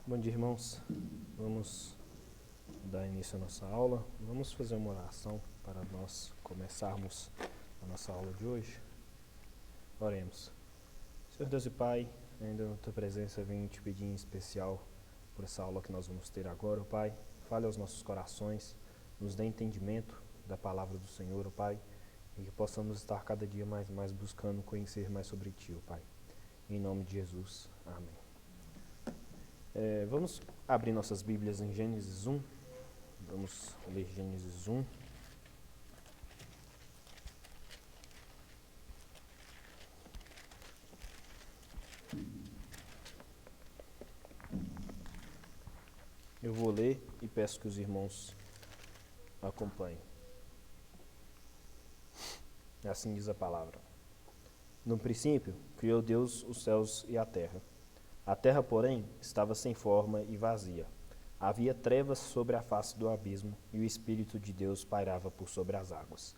Bom dia, irmãos. Vamos dar início à nossa aula. Vamos fazer uma oração para nós começarmos a nossa aula de hoje. Oremos. Senhor Deus e Pai, ainda na Tua presença venho te pedir em especial por essa aula que nós vamos ter agora, Pai. Fale aos nossos corações, nos dê entendimento da palavra do Senhor, Pai, e que possamos estar cada dia mais buscando conhecer mais sobre Ti, Pai. Em nome de Jesus. Amém. Vamos abrir nossas Bíblias em Gênesis 1. Vamos ler Gênesis 1. Eu vou ler e peço que os irmãos acompanhem. Assim diz a palavra. No princípio, criou Deus os céus e a terra. A terra, porém, estava sem forma e vazia. Havia trevas sobre a face do abismo, e o Espírito de Deus pairava por sobre as águas.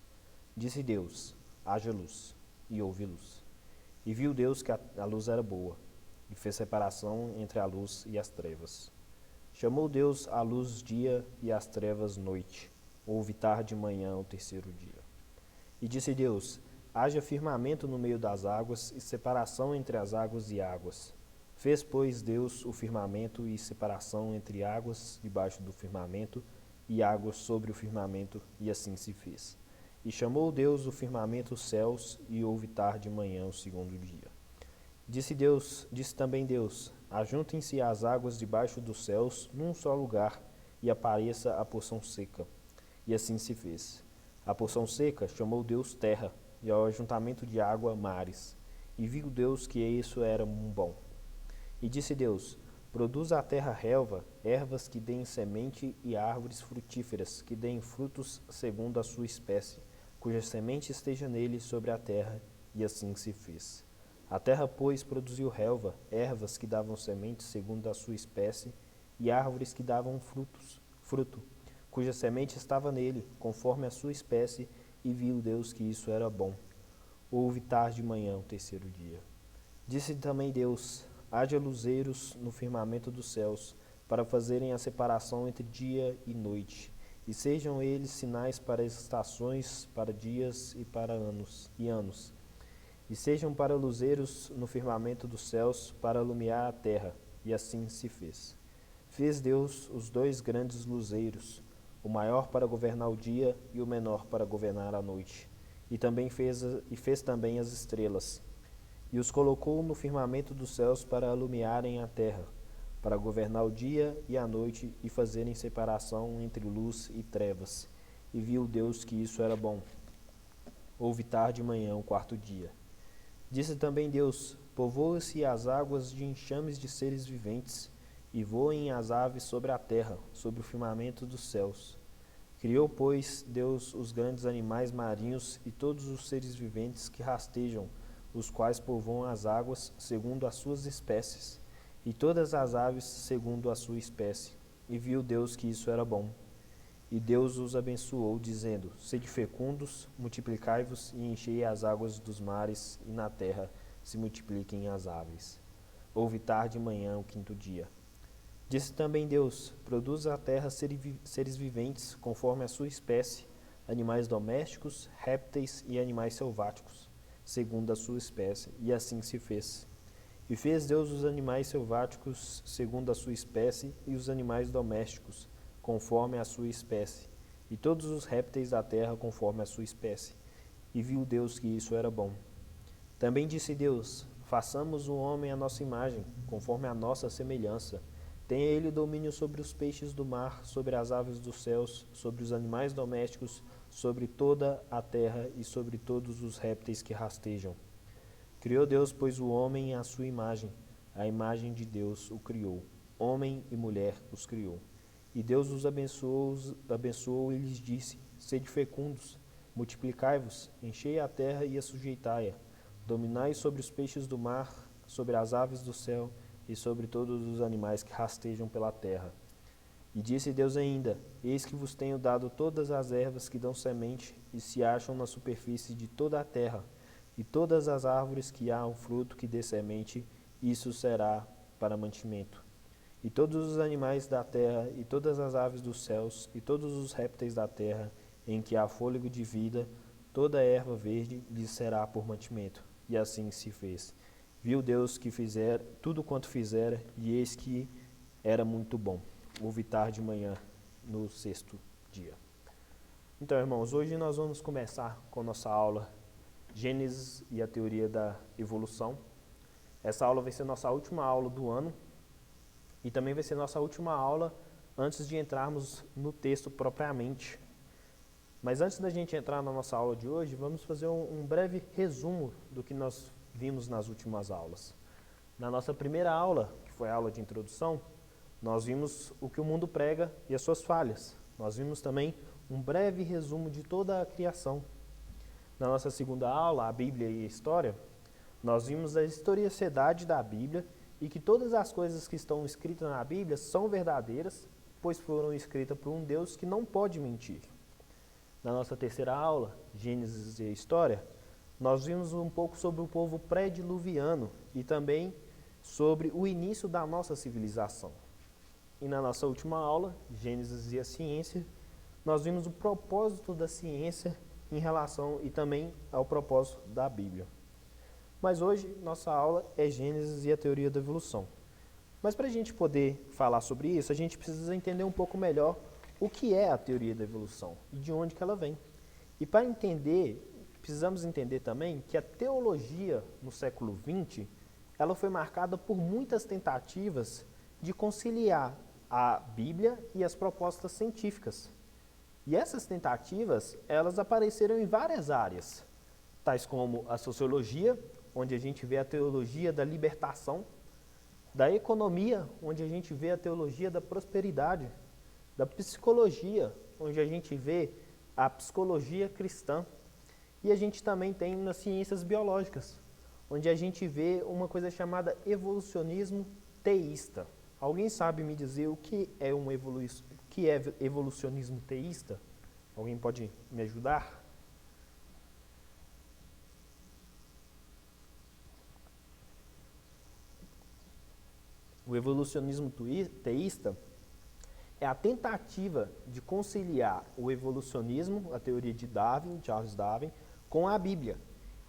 Disse Deus: haja luz, e houve luz. E viu Deus que a luz era boa, e fez separação entre a luz e as trevas. Chamou Deus a luz dia e as trevas noite. Houve tarde e manhã o terceiro dia. E disse Deus: haja firmamento no meio das águas, e separação entre as águas e águas. Fez, pois, Deus o firmamento e separação entre águas debaixo do firmamento e águas sobre o firmamento, e assim se fez. E chamou Deus o firmamento os céus, e houve tarde e manhã o segundo dia. Disse também Deus: ajuntem-se as águas debaixo dos céus num só lugar, e apareça a porção seca. E assim se fez. A porção seca chamou Deus terra, e ao ajuntamento de água mares. E viu Deus que isso era bom. E disse Deus: produza a terra relva, ervas que deem semente e árvores frutíferas, que deem frutos segundo a sua espécie, cuja semente esteja nele sobre a terra. E assim se fez. A terra, pois, produziu relva, ervas que davam semente segundo a sua espécie, e árvores que davam fruto, cuja semente estava nele, conforme a sua espécie, e viu Deus que isso era bom. Houve tarde e manhã o terceiro dia. Disse também Deus: haja luzeiros no firmamento dos céus, para fazerem a separação entre dia e noite, e sejam eles sinais para as estações, para dias e para anos. E sejam para luzeiros no firmamento dos céus, para alumiar a terra. E assim se fez. Fez Deus os dois grandes luzeiros, o maior para governar o dia e o menor para governar a noite. E fez também as estrelas. E os colocou no firmamento dos céus para alumiarem a terra, para governar o dia e a noite e fazerem separação entre luz e trevas. E viu Deus que isso era bom. Houve tarde e manhã o quarto dia. Disse também Deus: povoem-se as águas de enxames de seres viventes, e voem as aves sobre a terra, sobre o firmamento dos céus. Criou, pois, Deus os grandes animais marinhos e todos os seres viventes que rastejam, os quais povoam as águas segundo as suas espécies, e todas as aves segundo a sua espécie. E viu Deus que isso era bom. E Deus os abençoou, dizendo: sede fecundos, multiplicai-vos e enchei as águas dos mares, e na terra se multipliquem as aves. Houve tarde e manhã o quinto dia. Disse também Deus: produza a terra seres viventes, conforme a sua espécie, animais domésticos, répteis e animais selváticos, segundo a sua espécie. E assim se fez. E fez Deus os animais selváticos segundo a sua espécie, e os animais domésticos, conforme a sua espécie, e todos os répteis da terra conforme a sua espécie. E viu Deus que isso era bom. Também disse Deus: façamos o homem à nossa imagem, conforme a nossa semelhança. Tenha ele domínio sobre os peixes do mar, sobre as aves dos céus, sobre os animais domésticos, sobre toda a terra e sobre todos os répteis que rastejam. Criou Deus, pois, o homem à sua imagem. A imagem de Deus o criou. Homem e mulher os criou. E Deus os abençoou e lhes disse: sede fecundos, multiplicai-vos, enchei a terra e a sujeitai-a. Dominai sobre os peixes do mar, sobre as aves do céu e sobre todos os animais que rastejam pela terra. E disse Deus ainda: eis que vos tenho dado todas as ervas que dão semente e se acham na superfície de toda a terra, e todas as árvores que há um fruto que dê semente, isso será para mantimento. e todos os animais da terra, e todas as aves dos céus, e todos os répteis da terra, em que há fôlego de vida, toda a erva verde lhes será por mantimento. E assim se fez. Viu Deus que fizera tudo quanto fizera, e eis que era muito bom. Houve tarde de manhã, no sexto dia. Então, irmãos, hoje nós vamos começar com nossa aula Gênesis e a teoria da evolução. Essa aula vai ser nossa última aula do ano e também vai ser nossa última aula antes de entrarmos no texto propriamente. Mas antes da gente entrar na nossa aula de hoje, vamos fazer um breve resumo do que nós vimos nas últimas aulas. Na nossa primeira aula, que foi a aula de introdução, nós vimos o que o mundo prega e as suas falhas. Nós vimos também um breve resumo de toda a criação. Na nossa segunda aula, a Bíblia e a História, nós vimos a historicidade da Bíblia e que todas as coisas que estão escritas na Bíblia são verdadeiras, pois foram escritas por um Deus que não pode mentir. Na nossa terceira aula, Gênesis e a História, nós vimos um pouco sobre o povo pré-diluviano e também sobre o início da nossa civilização. E na nossa última aula, Gênesis e a Ciência, nós vimos o propósito da ciência em relação e também ao propósito da Bíblia. Mas hoje, nossa aula é Gênesis e a teoria da evolução. Mas para a gente poder falar sobre isso, a gente precisa entender um pouco melhor o que é a teoria da evolução e de onde que ela vem. E para entender, precisamos entender também que a teologia no século XX, ela foi marcada por muitas tentativas de conciliar a Bíblia e as propostas científicas. E essas tentativas, elas apareceram em várias áreas, tais como a sociologia, onde a gente vê a teologia da libertação, da economia, onde a gente vê a teologia da prosperidade, da psicologia, onde a gente vê a psicologia cristã, e a gente também tem nas ciências biológicas, onde a gente vê uma coisa chamada evolucionismo teísta. Alguém sabe me dizer o que é evolucionismo teísta? Alguém pode me ajudar? O evolucionismo teísta é a tentativa de conciliar o evolucionismo, a teoria de Darwin, Charles Darwin, com a Bíblia.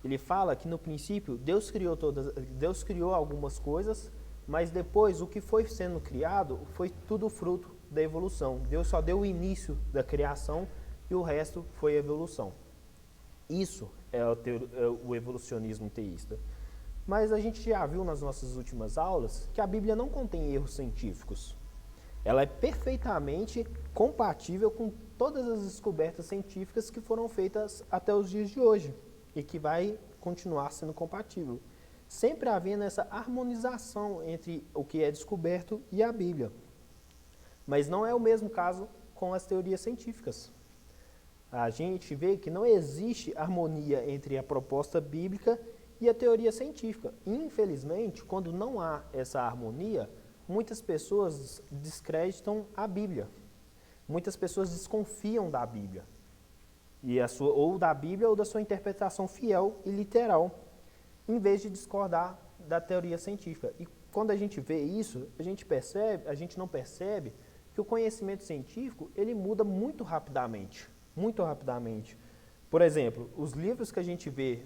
Ele fala que no princípio Deus criou algumas coisas, mas depois o que foi sendo criado foi tudo fruto da evolução. Deus só deu o início da criação e o resto foi evolução. Isso é o evolucionismo teísta. Mas a gente já viu nas nossas últimas aulas que a Bíblia não contém erros científicos. Ela é perfeitamente compatível com todas as descobertas científicas que foram feitas até os dias de hoje e que vai continuar sendo compatível. Sempre havendo essa harmonização entre o que é descoberto e a Bíblia. Mas não é o mesmo caso com as teorias científicas. A gente vê que não existe harmonia entre a proposta bíblica e a teoria científica. Infelizmente, quando não há essa harmonia, muitas pessoas descreditam a Bíblia. Muitas pessoas desconfiam da Bíblia. Ou da Bíblia ou da sua interpretação fiel e literal, em vez de discordar da teoria científica. E quando a gente vê isso, a gente não percebe que o conhecimento científico ele muda muito rapidamente. Muito rapidamente. Por exemplo, os livros que a gente vê,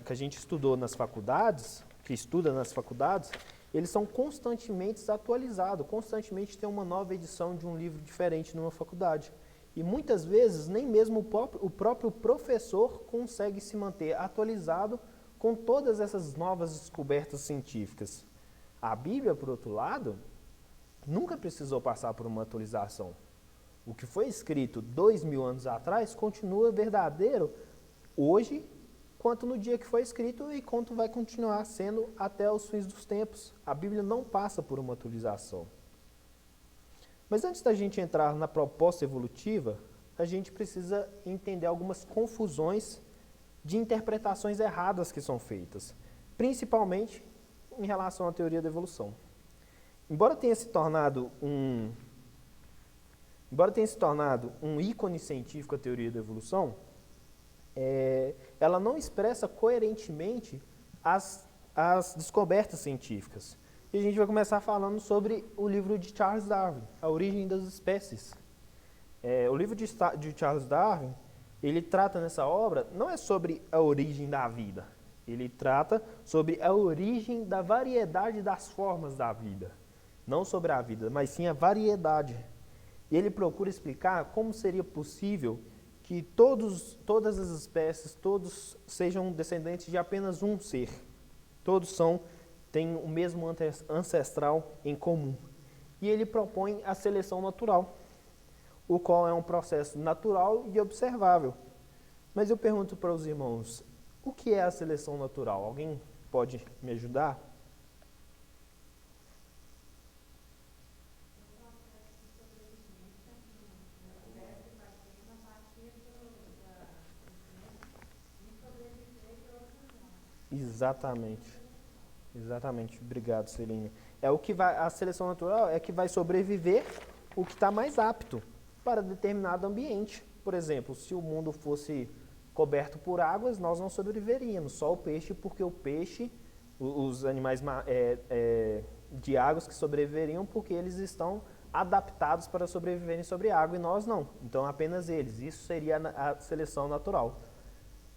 que a gente estudou nas faculdades, que estuda nas faculdades, eles são constantemente atualizados, constantemente tem uma nova edição de um livro diferente numa faculdade. E muitas vezes nem mesmo o próprio professor consegue se manter atualizado com todas essas novas descobertas científicas. A Bíblia, por outro lado, nunca precisou passar por uma atualização. O que foi escrito 2000 anos atrás continua verdadeiro hoje, quanto no dia que foi escrito e quanto vai continuar sendo até os fins dos tempos. A Bíblia não passa por uma atualização. Mas antes da gente entrar na proposta evolutiva, a gente precisa entender algumas confusões de interpretações erradas que são feitas, principalmente em relação à teoria da evolução. Embora tenha se tornado um ícone científico a teoria da evolução, ela não expressa coerentemente as descobertas científicas. E a gente vai começar falando sobre o livro de Charles Darwin, A Origem das Espécies. O livro de Charles Darwin, ele trata nessa obra, não é sobre a origem da vida, ele trata sobre a origem da variedade das formas da vida. Não sobre a vida, mas sim a variedade. E ele procura explicar como seria possível que todas as espécies, todos sejam descendentes de apenas um ser. Todos têm o mesmo ancestral em comum. E ele propõe a seleção natural, o qual é um processo natural e observável. Mas eu pergunto para os irmãos, o que é a seleção natural? Alguém pode me ajudar? Exatamente. Exatamente. Obrigado, Celine. A seleção natural é que vai sobreviver o que está mais apto para determinado ambiente. Por exemplo, se o mundo fosse coberto por águas, nós não sobreviveríamos. Só o peixe, porque o peixe, os animais de águas que sobreviveriam, porque eles estão adaptados para sobreviverem sobre água e nós não. Então, apenas eles. Isso seria a seleção natural.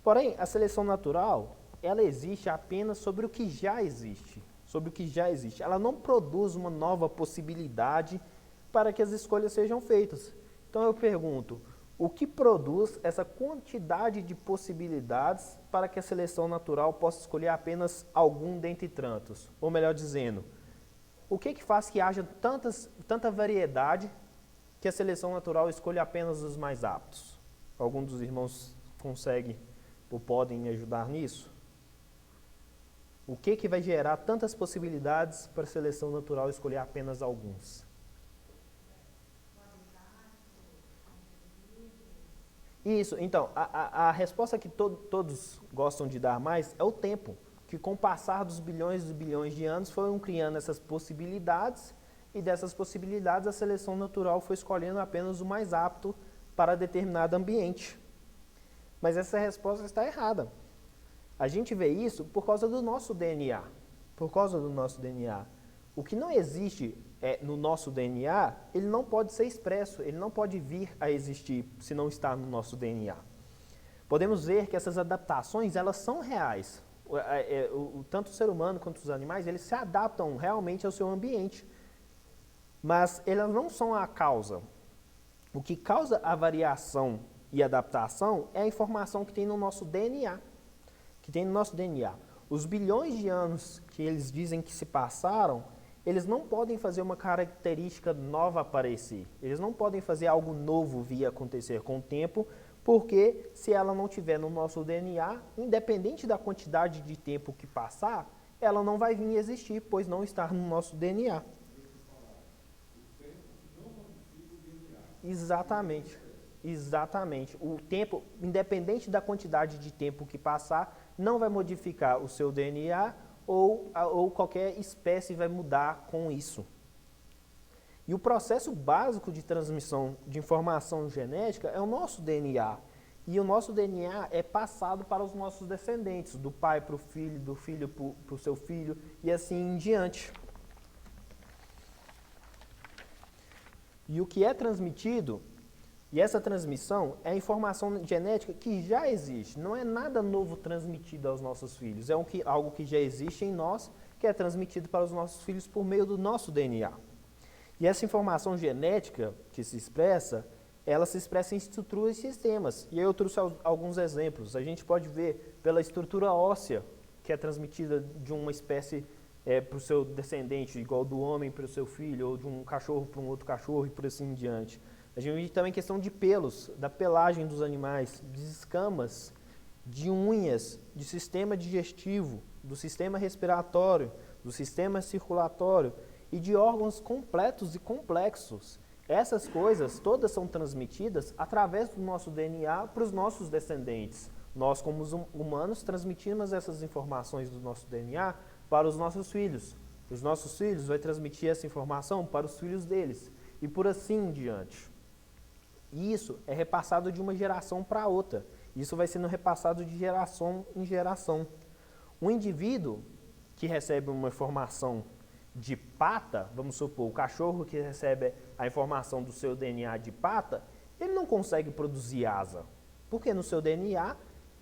Porém, a seleção natural, ela existe apenas sobre o que já existe. Sobre o que já existe. Ela não produz uma nova possibilidade para que as escolhas sejam feitas. Então eu pergunto, o que produz essa quantidade de possibilidades para que a seleção natural possa escolher apenas algum dentre tantos? Ou melhor dizendo, o que faz que haja tanta variedade que a seleção natural escolha apenas os mais aptos? Algum dos irmãos consegue ou podem me ajudar nisso? O que vai gerar tantas possibilidades para a seleção natural escolher apenas alguns? Isso, então, a resposta que todos gostam de dar mais é o tempo, que com o passar dos bilhões e bilhões de anos foram criando essas possibilidades e dessas possibilidades a seleção natural foi escolhendo apenas o mais apto para determinado ambiente. Mas essa resposta está errada. A gente vê isso por causa do nosso DNA. Por causa do nosso DNA. O que não existe no nosso DNA, ele não pode ser expresso, ele não pode vir a existir se não está no nosso DNA. Podemos ver que essas adaptações, elas são reais. Tanto o ser humano quanto os animais, eles se adaptam realmente ao seu ambiente. Mas elas não são a causa. O que causa a variação e adaptação é a informação que tem no nosso DNA. Os bilhões de anos que eles dizem que se passaram, eles não podem fazer uma característica nova aparecer. Eles não podem fazer algo novo vir acontecer com o tempo, porque se ela não tiver no nosso DNA, independente da quantidade de tempo que passar, ela não vai vir existir, pois não está no nosso DNA. Exatamente. Exatamente. O tempo, independente da quantidade de tempo que passar, não vai modificar o seu DNA ou qualquer espécie vai mudar com isso. E o processo básico de transmissão de informação genética é o nosso DNA. E o nosso DNA é passado para os nossos descendentes, do pai para o filho, do filho para o seu filho e assim em diante. E o que é transmitido, e essa transmissão é a informação genética que já existe, não é nada novo transmitido aos nossos filhos, é algo que já existe em nós, que é transmitido para os nossos filhos por meio do nosso DNA. E essa informação genética que se expressa, ela se expressa em estruturas e sistemas. E aí eu trouxe alguns exemplos. A gente pode ver pela estrutura óssea, que é transmitida de uma espécie para o seu descendente, igual do homem para o seu filho, ou de um cachorro para um outro cachorro e por assim em diante. A gente vê também questão de pelos, da pelagem dos animais, de escamas, de unhas, de sistema digestivo, do sistema respiratório, do sistema circulatório e de órgãos completos e complexos. Essas coisas todas são transmitidas através do nosso DNA para os nossos descendentes. Nós, como humanos, transmitimos essas informações do nosso DNA para os nossos filhos. Os nossos filhos vão transmitir essa informação para os filhos deles e por assim em diante. E isso é repassado de uma geração para outra. Isso vai sendo repassado de geração em geração. Um indivíduo que recebe uma informação de pata, vamos supor, o cachorro que recebe a informação do seu DNA de pata, ele não consegue produzir asa, porque no seu DNA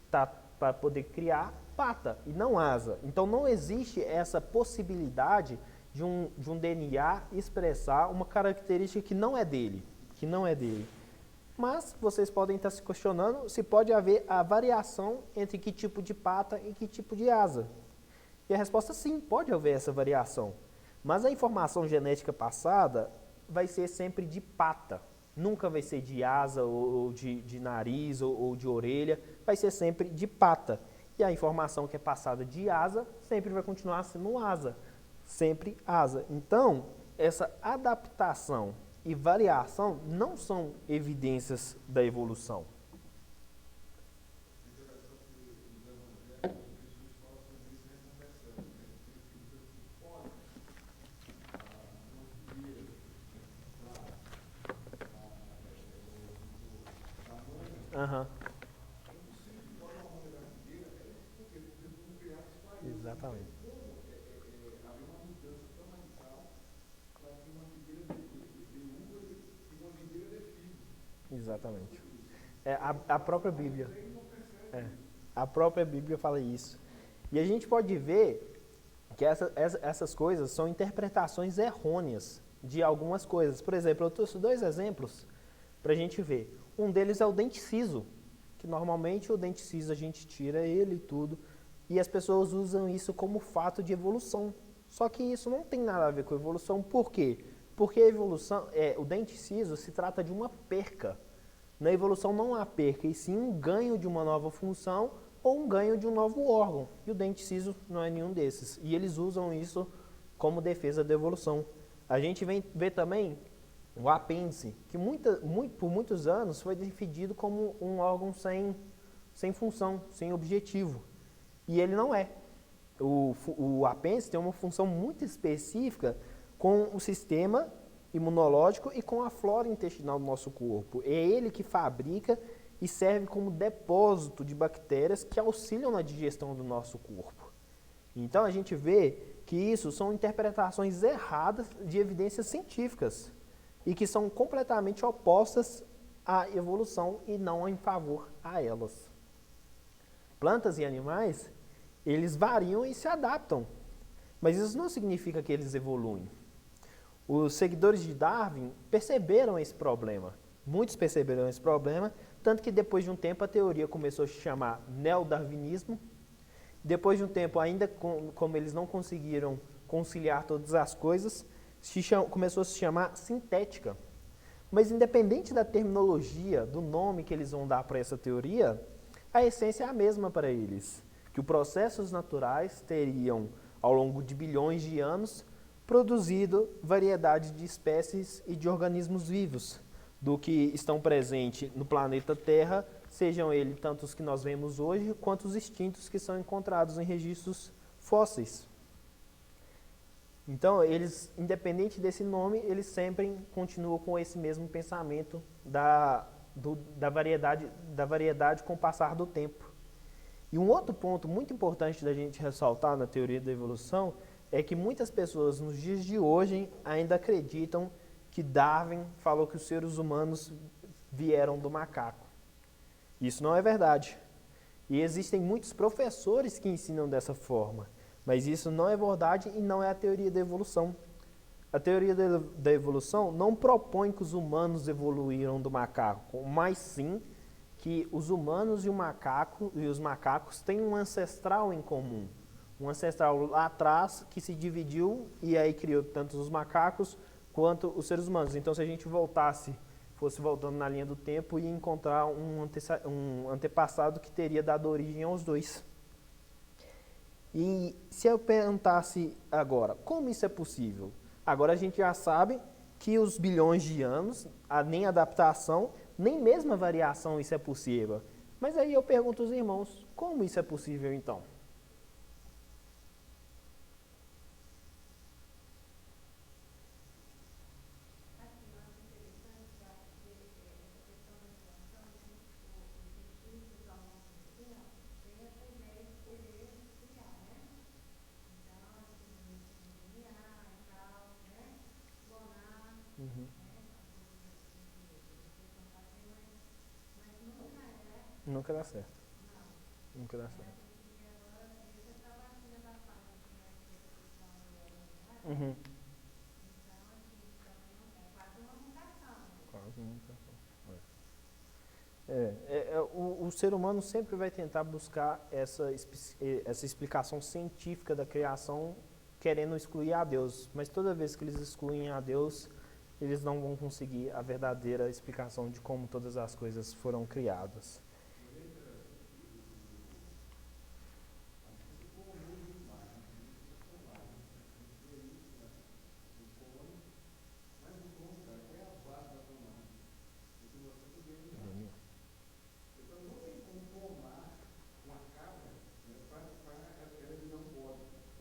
está para poder criar pata e não asa. Então não existe essa possibilidade de um DNA expressar uma característica que não é dele, Mas vocês podem estar se questionando se pode haver a variação entre que tipo de pata e que tipo de asa. E a resposta é sim, pode haver essa variação. Mas a informação genética passada vai ser sempre de pata. Nunca vai ser de asa ou de nariz ou de orelha, vai ser sempre de pata. E a informação que é passada de asa sempre vai continuar sendo asa, sempre asa. Então, essa adaptação e variação não são evidências da evolução. Aham. Exatamente. Exatamente. A própria Bíblia. É, a própria Bíblia fala isso. E a gente pode ver que essas coisas são interpretações errôneas de algumas coisas. Por exemplo, eu trouxe dois exemplos para a gente ver. Um deles é o dente siso, que normalmente o dente siso a gente tira ele e tudo, e as pessoas usam isso como fato de evolução. Só que isso não tem nada a ver com evolução. Por quê? Porque a evolução, o dente siso se trata de uma perca. Na evolução não há perca, e sim um ganho de uma nova função ou um ganho de um novo órgão. E o dente siso não é nenhum desses. E eles usam isso como defesa da evolução. A gente vê também o apêndice, que por muitos anos foi definido como um órgão sem função, sem objetivo. E ele não é. O apêndice tem uma função muito específica com o sistema imunológico e com a flora intestinal do nosso corpo. É ele que fabrica e serve como depósito de bactérias que auxiliam na digestão do nosso corpo. Então a gente vê que isso são interpretações erradas de evidências científicas e que são completamente opostas à evolução e não em favor a elas. Plantas e animais, eles variam e se adaptam, mas isso não significa que eles evoluem. Os seguidores de Darwin perceberam esse problema. Muitos perceberam esse problema, tanto que depois de um tempo a teoria começou a se chamar neodarwinismo. Depois de um tempo, ainda como eles não conseguiram conciliar todas as coisas, começou a se chamar sintética. Mas independente da terminologia, do nome que eles vão dar para essa teoria, a essência é a mesma para eles. Que os processos naturais teriam, ao longo de bilhões de anos, produzido variedade de espécies e de organismos vivos, do que estão presentes no planeta Terra, sejam eles tanto os que nós vemos hoje, quanto os extintos que são encontrados em registros fósseis. Então, eles, independente desse nome, eles sempre continuam com esse mesmo pensamento da variedade com o passar do tempo. E um outro ponto muito importante da gente ressaltar na teoria da evolução é que muitas pessoas nos dias de hoje ainda acreditam que Darwin falou que os seres humanos vieram do macaco. Isso não é verdade. E existem muitos professores que ensinam dessa forma, mas isso não é verdade e não é a teoria da evolução. A teoria da evolução não propõe que os humanos evoluíram do macaco, mas sim que os humanos e os macacos têm um ancestral em comum. Um ancestral lá atrás que se dividiu e aí criou tanto os macacos quanto os seres humanos. Então, se a gente fosse voltando na linha do tempo, ia encontrar um antepassado que teria dado origem aos dois. E se eu perguntasse agora, como isso é possível? Agora a gente já sabe que os bilhões de anos, nem adaptação, nem mesmo a variação, isso é possível. Mas aí eu pergunto aos irmãos, como isso é possível então? Uhum. Nunca dá certo. Nunca dá certo. Uhum. Quase nunca. O ser humano sempre vai tentar buscar essa explicação científica da criação, querendo excluir a Deus. Mas toda vez que eles excluem a Deus, eles não vão conseguir a verdadeira explicação de como todas as coisas foram criadas.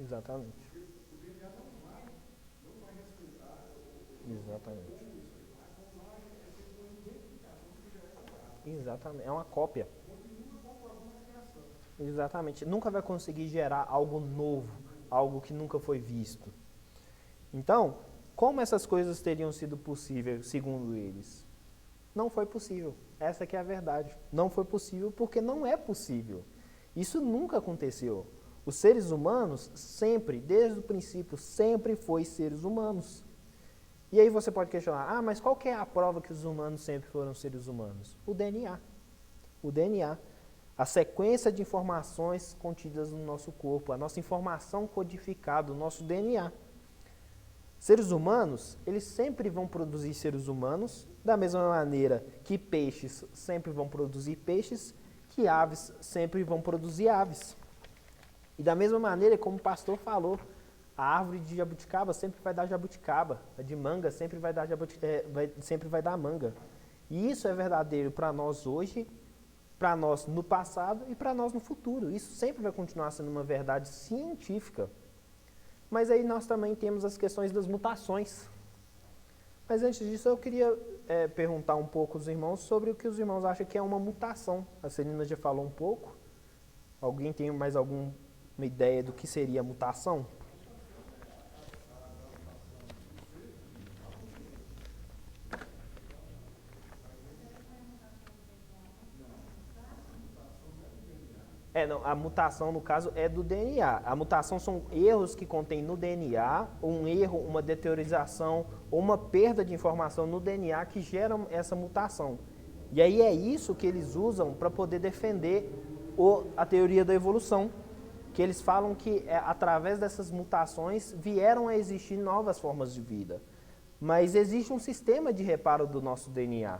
Exatamente. Exatamente. Exatamente. É uma cópia. Exatamente. Nunca vai conseguir gerar algo novo, algo que nunca foi visto. Então, como essas coisas teriam sido possíveis, segundo eles? Não foi possível. Essa que é a verdade. Não foi possível porque não é possível. Isso nunca aconteceu. Os seres humanos sempre, desde o princípio, sempre foi seres humanos. E aí você pode questionar, mas qual que é a prova que os humanos sempre foram seres humanos? O DNA. O DNA. A sequência de informações contidas no nosso corpo, a nossa informação codificada, o nosso DNA. Seres humanos, eles sempre vão produzir seres humanos, da mesma maneira que peixes sempre vão produzir peixes, que aves sempre vão produzir aves. E da mesma maneira, como o pastor falou, a árvore de jabuticaba sempre vai dar jabuticaba, a de manga sempre vai dar, sempre vai dar manga. E isso é verdadeiro para nós hoje, para nós no passado e para nós no futuro. Isso sempre vai continuar sendo uma verdade científica. Mas aí nós também temos as questões das mutações. Mas antes disso eu queria perguntar um pouco aos irmãos sobre o que os irmãos acham que é uma mutação. A Celina já falou um pouco. Alguém tem mais alguma ideia do que seria mutação? Não, a mutação, no caso, é do DNA. A mutação são erros que contém no DNA, um erro, uma deteriorização ou uma perda de informação no DNA que geram essa mutação. E aí é isso que eles usam para poder defender a teoria da evolução, que eles falam que através dessas mutações vieram a existir novas formas de vida. Mas existe um sistema de reparo do nosso DNA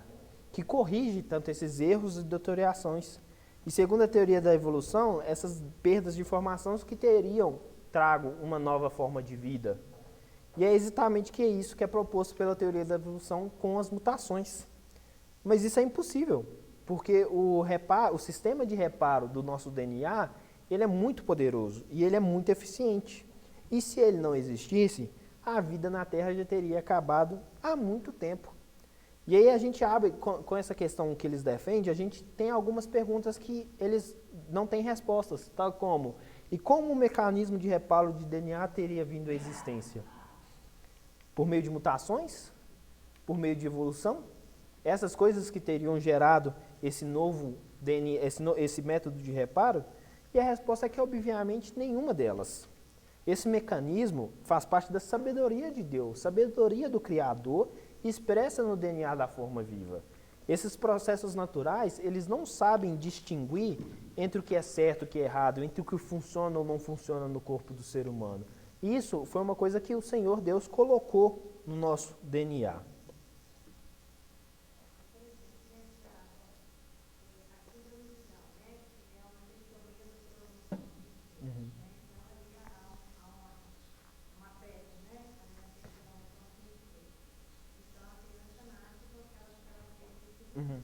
que corrige tanto esses erros e deteriorações. E segundo a teoria da evolução, essas perdas de informação que teriam trago uma nova forma de vida. E é exatamente que é isso que é proposto pela teoria da evolução com as mutações. Mas isso é impossível, porque o sistema de reparo do nosso DNA, ele é muito poderoso e ele é muito eficiente. E se ele não existisse, a vida na Terra já teria acabado há muito tempo. E aí a gente abre, com essa questão que eles defendem, a gente tem algumas perguntas que eles não têm respostas, tal como, e como o mecanismo de reparo de DNA teria vindo à existência? Por meio de mutações? Por meio de evolução? Essas coisas que teriam gerado esse novo DNA, esse método de reparo? E a resposta é que, obviamente, nenhuma delas. Esse mecanismo faz parte da sabedoria de Deus, sabedoria do Criador, expressa no DNA da forma viva. Esses processos naturais, eles não sabem distinguir entre o que é certo e o que é errado, entre o que funciona ou não funciona no corpo do ser humano. Isso foi uma coisa que o Senhor Deus colocou no nosso DNA. Uhum. Uhum.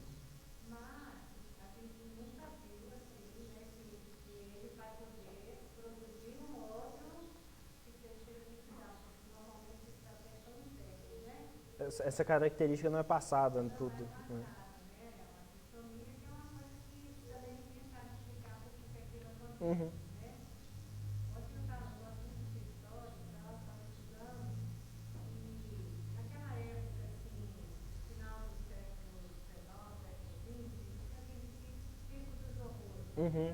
Essa característica não é passada em tudo. Né? Uhum. Uhum.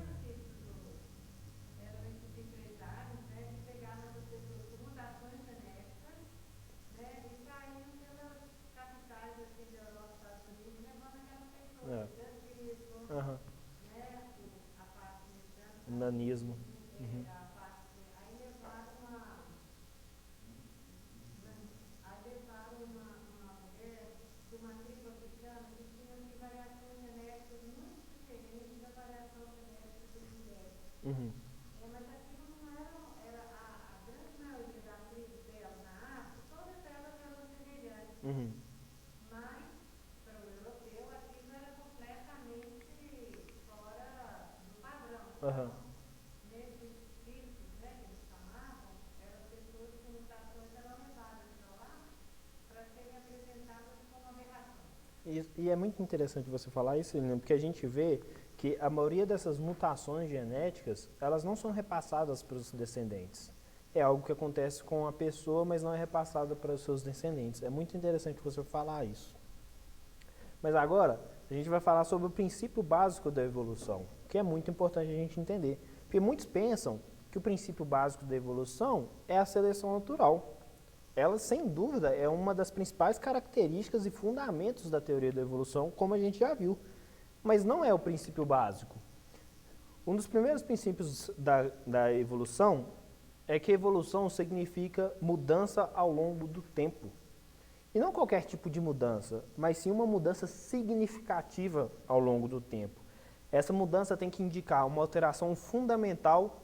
Eram esses empresários, né, que pegavam essas pessoas com mutações genéticas, né, e saíam pelas capitais assim, da Europa, Estados Unidos, levando aquelas pessoas, É. grandilismo, Aham. né, a parte mexicana, Nanismo. Uhum. a parte, aí levaram uma mulher de uma tribo africana que tinha assim, variações genéticas muito diferentes da variação genética das mulheres. Uhum. Mas aquilo não era a grande maioria da tribo dela na África, todas elas eram semelhantes. Uhum. Mas, para o europeu, aquilo era completamente fora do padrão. Aham. Nesses filtros, né, que eles chamavam, eram pessoas com mutações eram levadas para lá para serem apresentadas como aberração. E é muito interessante você falar isso, Helena, porque a gente vê que a maioria dessas mutações genéticas, elas não são repassadas para os descendentes. É algo que acontece com a pessoa, mas não é repassado para os seus descendentes. É muito interessante você falar isso. Mas agora, a gente vai falar sobre o princípio básico da evolução, que é muito importante a gente entender. Porque muitos pensam que o princípio básico da evolução é a seleção natural. Ela, sem dúvida, é uma das principais características e fundamentos da teoria da evolução, como a gente já viu. Mas não é o princípio básico. Um dos primeiros princípios da evolução é que evolução significa mudança ao longo do tempo. E não qualquer tipo de mudança, mas sim uma mudança significativa ao longo do tempo. Essa mudança tem que indicar uma alteração fundamental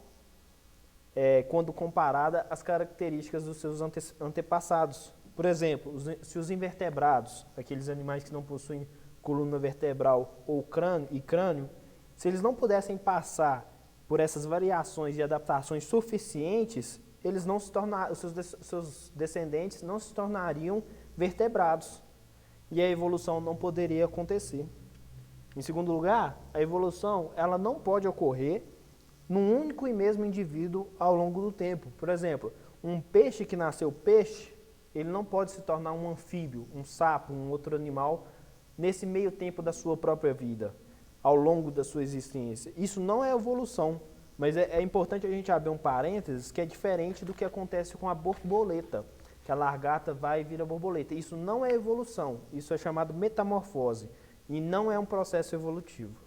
quando comparada às características dos seus antepassados. Por exemplo, se os invertebrados, aqueles animais que não possuem coluna vertebral ou crânio, se eles não pudessem passar por essas variações e adaptações suficientes, eles não se seus descendentes não se tornariam vertebrados. E a evolução não poderia acontecer. Em segundo lugar, a evolução ela não pode ocorrer num único e mesmo indivíduo ao longo do tempo. Por exemplo, um peixe que nasceu peixe, ele não pode se tornar um anfíbio, um sapo, um outro animal, nesse meio tempo da sua própria vida, ao longo da sua existência. Isso não é evolução, mas é importante a gente abrir um parênteses que é diferente do que acontece com a borboleta, que a lagarta vai e vira borboleta. Isso não é evolução, isso é chamado metamorfose, e não é um processo evolutivo.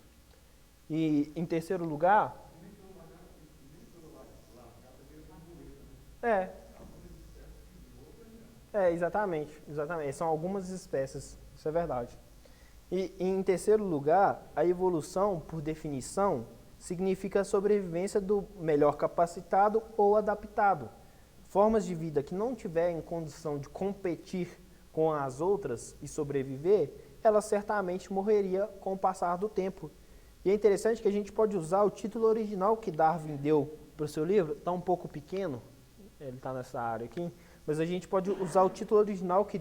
E, em terceiro lugar... exatamente. São algumas espécies, isso é verdade. E em terceiro lugar, a evolução, por definição, significa a sobrevivência do melhor capacitado ou adaptado. Formas de vida que não tiverem condição de competir com as outras e sobreviver, ela certamente morreria com o passar do tempo. E é interessante que a gente pode usar o título original que Darwin deu para o seu livro, está um pouco pequeno, ele está nessa área aqui, mas a gente pode usar o título original que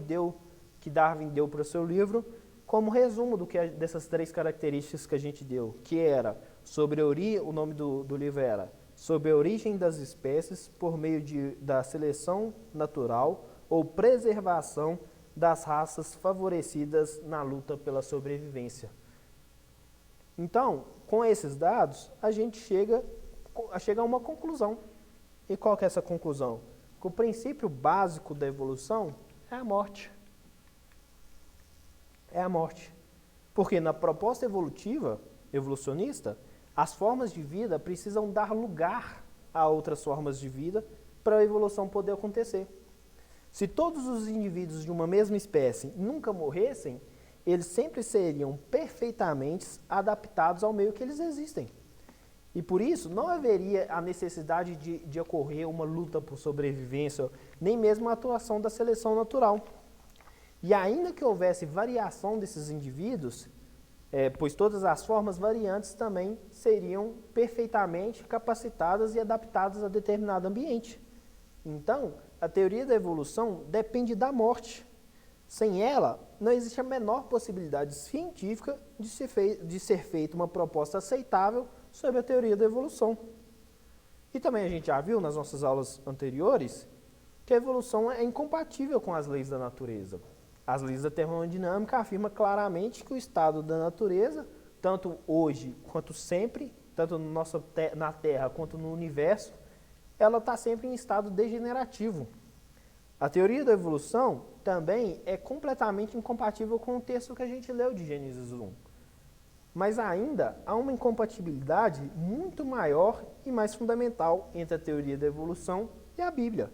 Darwin deu para o seu livro como resumo dessas três características que a gente deu, que era sobre o nome do livro era sobre a origem das espécies por meio da seleção natural ou preservação das raças favorecidas na luta pela sobrevivência. Então, com esses dados, a gente chega a uma conclusão. E qual que é essa conclusão? Que o princípio básico da evolução é a morte. É a morte. Porque na proposta evolucionista, as formas de vida precisam dar lugar a outras formas de vida para a evolução poder acontecer. Se todos os indivíduos de uma mesma espécie nunca morressem, eles sempre seriam perfeitamente adaptados ao meio que eles existem. E por isso não haveria a necessidade de ocorrer uma luta por sobrevivência, nem mesmo a atuação da seleção natural. E ainda que houvesse variação desses indivíduos, pois todas as formas variantes também seriam perfeitamente capacitadas e adaptadas a determinado ambiente. Então, a teoria da evolução depende da morte. Sem ela, não existe a menor possibilidade científica de ser feita uma proposta aceitável sobre a teoria da evolução. E também a gente já viu nas nossas aulas anteriores que a evolução é incompatível com as leis da natureza. As leis da termodinâmica afirmam claramente que o estado da natureza, tanto hoje quanto sempre, tanto na Terra quanto no universo, ela está sempre em estado degenerativo. A teoria da evolução também é completamente incompatível com o texto que a gente leu de Gênesis 1. Mas ainda há uma incompatibilidade muito maior e mais fundamental entre a teoria da evolução e a Bíblia.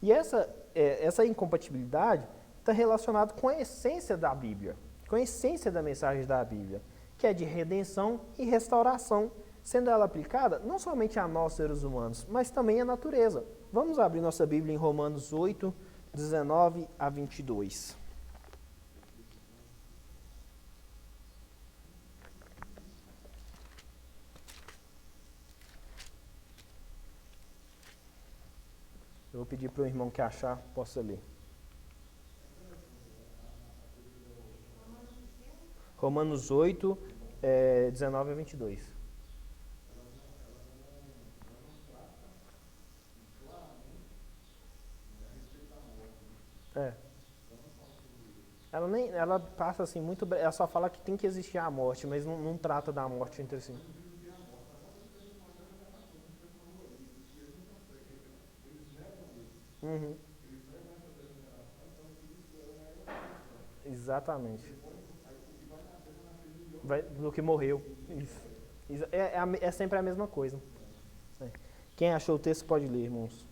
E essa incompatibilidade está relacionada com a essência da Bíblia, com a essência da mensagem da Bíblia, que é de redenção e restauração, sendo ela aplicada não somente a nós, seres humanos, mas também à natureza. Vamos abrir nossa Bíblia em Romanos 8, 19 a 22. Eu vou pedir para o irmão que achar, possa ler. Romanos 8, 19 a 22. Ela passa assim muito. Ela só fala que tem que existir a morte, mas não trata da morte entre si. Uhum. Exatamente. Do que morreu. Isso. É sempre a mesma coisa. Quem achou o texto pode ler, irmãos.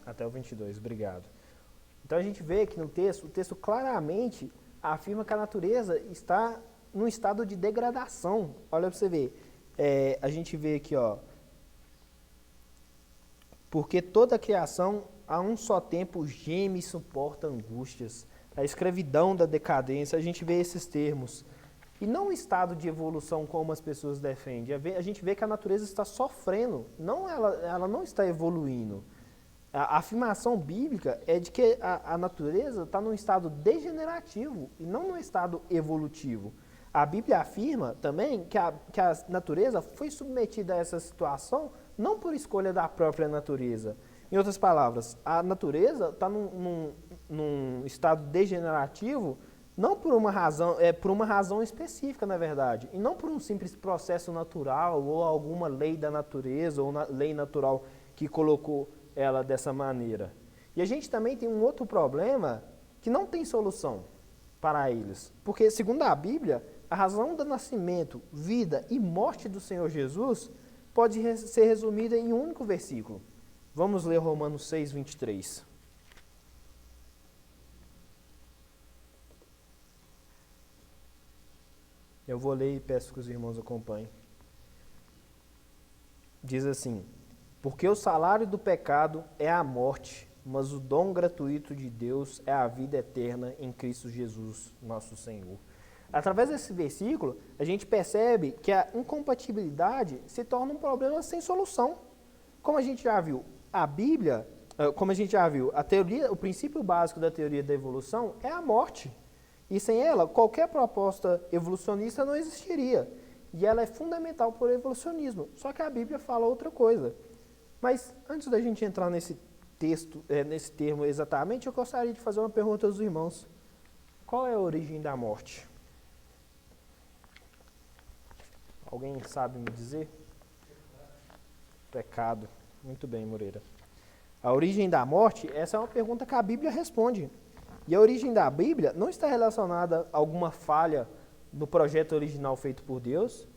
Até o 22, obrigado. Então a gente vê que no texto, o texto claramente afirma que a natureza está num estado de degradação. Olha para você ver. A gente vê aqui, ó. Porque toda a criação a um só tempo geme e suporta angústias. A escravidão da decadência, a gente vê esses termos. E não um estado de evolução como as pessoas defendem. A gente vê que a natureza está sofrendo, ela não está evoluindo. A afirmação bíblica é de que a natureza está num estado degenerativo e não num estado evolutivo. A Bíblia afirma também que a natureza foi submetida a essa situação não por escolha da própria natureza. Em outras palavras, a natureza está num estado degenerativo não por uma razão específica, na verdade, e não por um simples processo natural ou alguma lei da natureza ou lei natural que colocou ela dessa maneira. E a gente também tem um outro problema que não tem solução para eles. Porque, segundo a Bíblia, a razão do nascimento, vida e morte do Senhor Jesus pode ser resumida em um único versículo. Vamos ler Romanos 6, 23. Eu vou ler e peço que os irmãos acompanhem. Diz assim: porque o salário do pecado é a morte, mas o dom gratuito de Deus é a vida eterna em Cristo Jesus, nosso Senhor. Através desse versículo, a gente percebe que a incompatibilidade se torna um problema sem solução. Como a gente já viu, o princípio básico da teoria da evolução é a morte. E sem ela, qualquer proposta evolucionista não existiria. E ela é fundamental para o evolucionismo. Só que a Bíblia fala outra coisa. Mas antes da gente entrar nesse texto, nesse termo exatamente, eu gostaria de fazer uma pergunta aos irmãos. Qual é a origem da morte? Alguém sabe me dizer? Pecado. Muito bem, Moreira. A origem da morte, essa é uma pergunta que a Bíblia responde. E a origem da Bíblia não está relacionada a alguma falha no projeto original feito por Deus,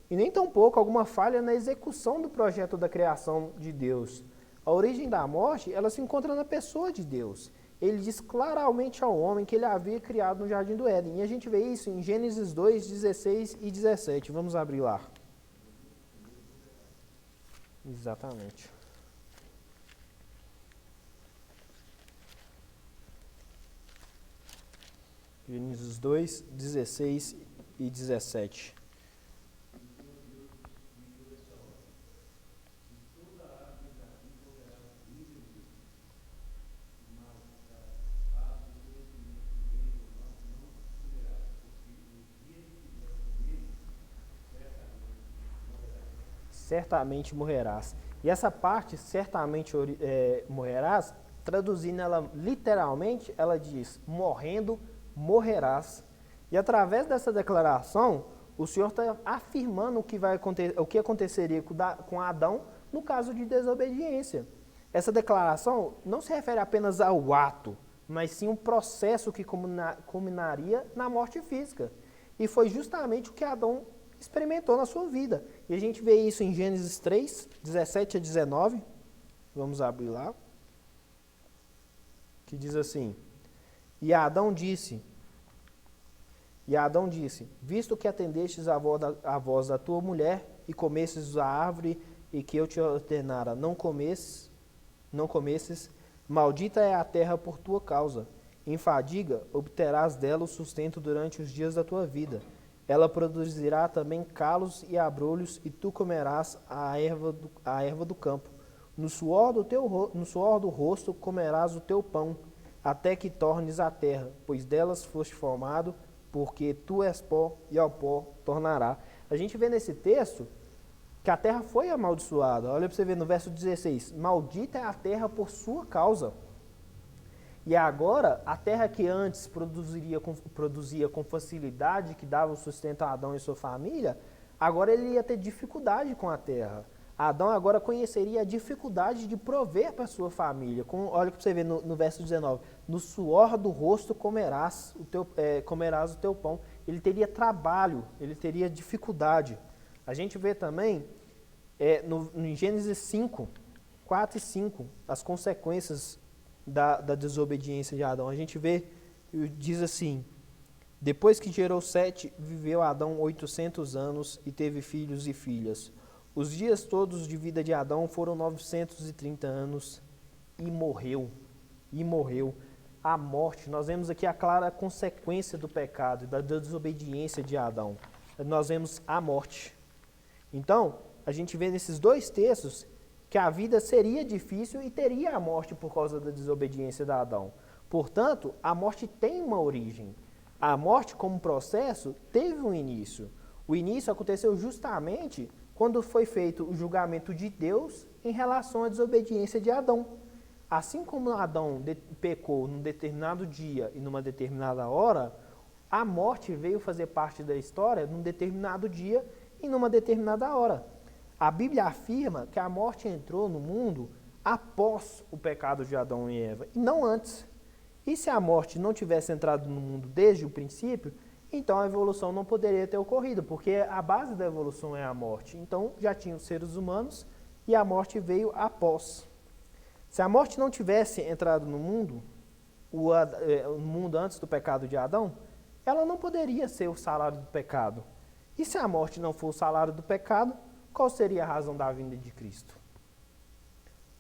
e nem tampouco alguma falha na execução do projeto da criação de Deus. A origem da morte, ela se encontra na pessoa de Deus. Ele diz claramente ao homem que ele havia criado no Jardim do Éden. E a gente vê isso em Gênesis 2, 16 e 17. Vamos abrir lá. Exatamente. Gênesis 2, 16 e 17. certamente morrerás. E essa parte, certamente morrerás, traduzindo ela literalmente, ela diz, morrendo, morrerás. E através dessa declaração, o Senhor está afirmando o que vai acontecer, o que aconteceria com Adão no caso de desobediência. Essa declaração não se refere apenas ao ato, mas sim um processo que culminaria na morte física. E foi justamente o que Adão experimentou na sua vida. E a gente vê isso em Gênesis 3, 17 a 19. Vamos abrir lá. Que diz assim: E Adão disse, visto que atendestes à voz da tua mulher, e comestes a árvore, e que eu te ordenara, não comesses, maldita é a terra por tua causa. Em fadiga obterás dela o sustento durante os dias da tua vida. Ela produzirá também calos e abrolhos, e tu comerás a erva do campo. No suor do rosto comerás o teu pão, até que tornes a terra, pois delas foste formado, porque tu és pó, e ao pó tornará. A gente vê nesse texto que a terra foi amaldiçoada. Olha para você ver no verso 16. Maldita é a terra por sua causa. E agora, a terra que antes produzia com facilidade, que dava o sustento a Adão e sua família, agora ele ia ter dificuldade com a terra. Adão agora conheceria a dificuldade de prover para sua família. Olha para você ver no verso 19. No suor do rosto comerás o teu pão. Ele teria trabalho, ele teria dificuldade. A gente vê também no Gênesis 5, 4 e 5, as consequências da desobediência de Adão. A gente vê, diz assim: depois que gerou Sete, viveu Adão 800 anos e teve filhos e filhas. Os dias todos de vida de Adão foram 930 anos e morreu. A morte, nós vemos aqui a clara consequência do pecado, da desobediência de Adão. Nós vemos a morte. Então, a gente vê nesses dois textos que a vida seria difícil e teria a morte por causa da desobediência de Adão. Portanto, a morte tem uma origem. A morte, como processo, teve um início. O início aconteceu justamente quando foi feito o julgamento de Deus em relação à desobediência de Adão. Assim como Adão pecou num determinado dia e numa determinada hora, a morte veio fazer parte da história num determinado dia e numa determinada hora. A Bíblia afirma que a morte entrou no mundo após o pecado de Adão e Eva, e não antes. E se a morte não tivesse entrado no mundo desde o princípio, então a evolução não poderia ter ocorrido, porque a base da evolução é a morte. Então já tinha os seres humanos e a morte veio após. Se a morte não tivesse entrado no mundo antes do pecado de Adão, ela não poderia ser o salário do pecado. E se a morte não for o salário do pecado, qual seria a razão da vinda de Cristo?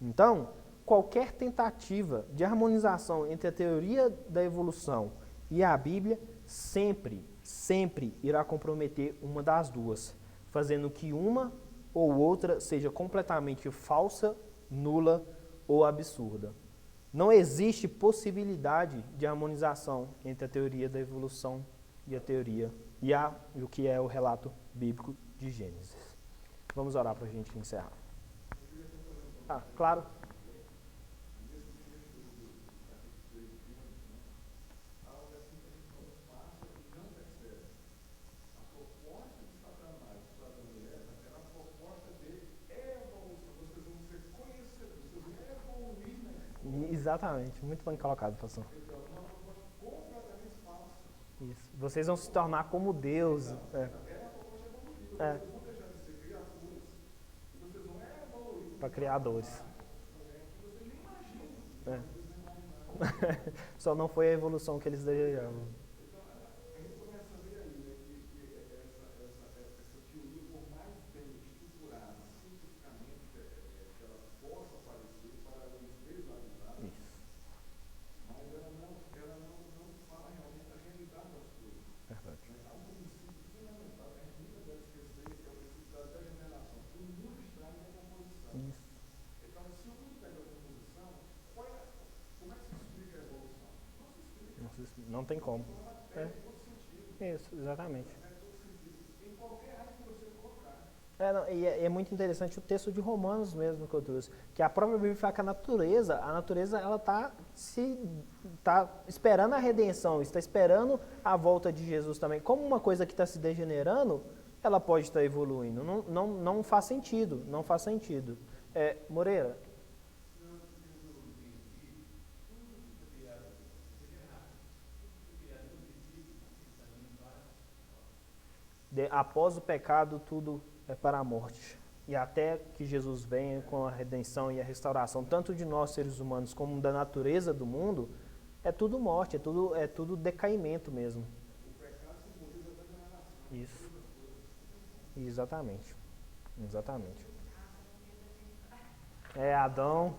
Então, qualquer tentativa de harmonização entre a teoria da evolução e a Bíblia sempre irá comprometer uma das duas, fazendo que uma ou outra seja completamente falsa, nula ou absurda. Não existe possibilidade de harmonização entre a teoria da evolução e o que é o relato bíblico de Gênesis. Vamos orar para a gente encerrar. Claro. Exatamente, muito bem colocado, pastor. Isso. Vocês vão se tornar como Deus. Para criadores. Só não foi a evolução que eles desejavam. Não tem como. Isso, exatamente. É muito interessante o texto de Romanos mesmo que eu trouxe, que a própria Bíblia fala que a natureza ela tá esperando a redenção, está esperando a volta de Jesus também. Como uma coisa que está se degenerando, ela pode estar evoluindo. Não faz sentido, não faz sentido. Moreira, após o pecado, tudo é para a morte. E até que Jesus venha com a redenção e a restauração, tanto de nós seres humanos como da natureza do mundo, é tudo morte, é tudo decaimento mesmo. Isso, exatamente. Exatamente. Adão.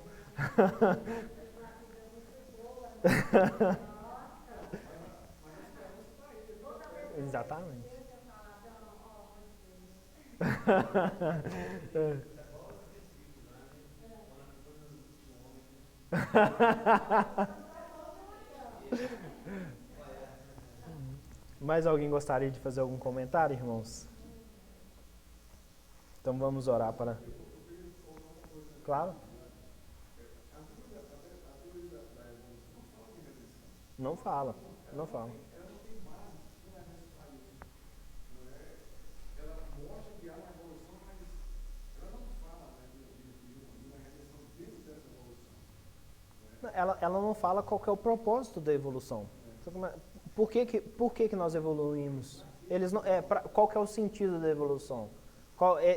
Exatamente. Mais alguém gostaria de fazer algum comentário, irmãos? Então vamos orar para. Claro? Não fala, não fala. Ela não fala qual que é o propósito da evolução. Por que que nós evoluímos? Qual que é o sentido da evolução?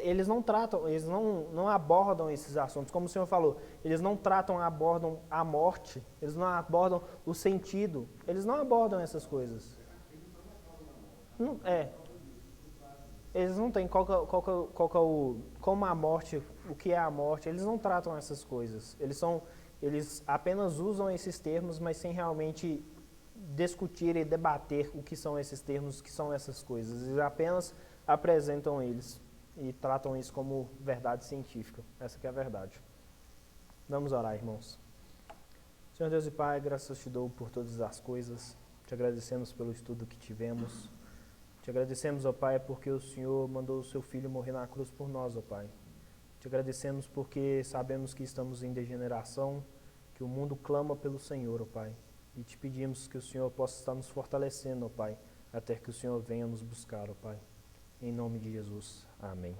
Eles não tratam, eles não abordam esses assuntos. Como o senhor falou, eles não abordam a morte, eles não abordam o sentido, eles não abordam essas coisas. Não, eles não têm como a morte, o que é a morte, eles não tratam essas coisas. Eles apenas usam esses termos, mas sem realmente discutir e debater o que são esses termos, o que são essas coisas. Eles apenas apresentam eles e tratam isso como verdade científica. Essa que é a verdade. Vamos orar, irmãos. Senhor Deus e Pai, graças te dou por todas as coisas. Te agradecemos pelo estudo que tivemos. Te agradecemos, ó Pai, porque o Senhor mandou o seu Filho morrer na cruz por nós, ó Pai. Te agradecemos porque sabemos que estamos em degeneração, que o mundo clama pelo Senhor, ó Pai. E te pedimos que o Senhor possa estar nos fortalecendo, ó Pai, até que o Senhor venha nos buscar, ó Pai. Em nome de Jesus. Amém.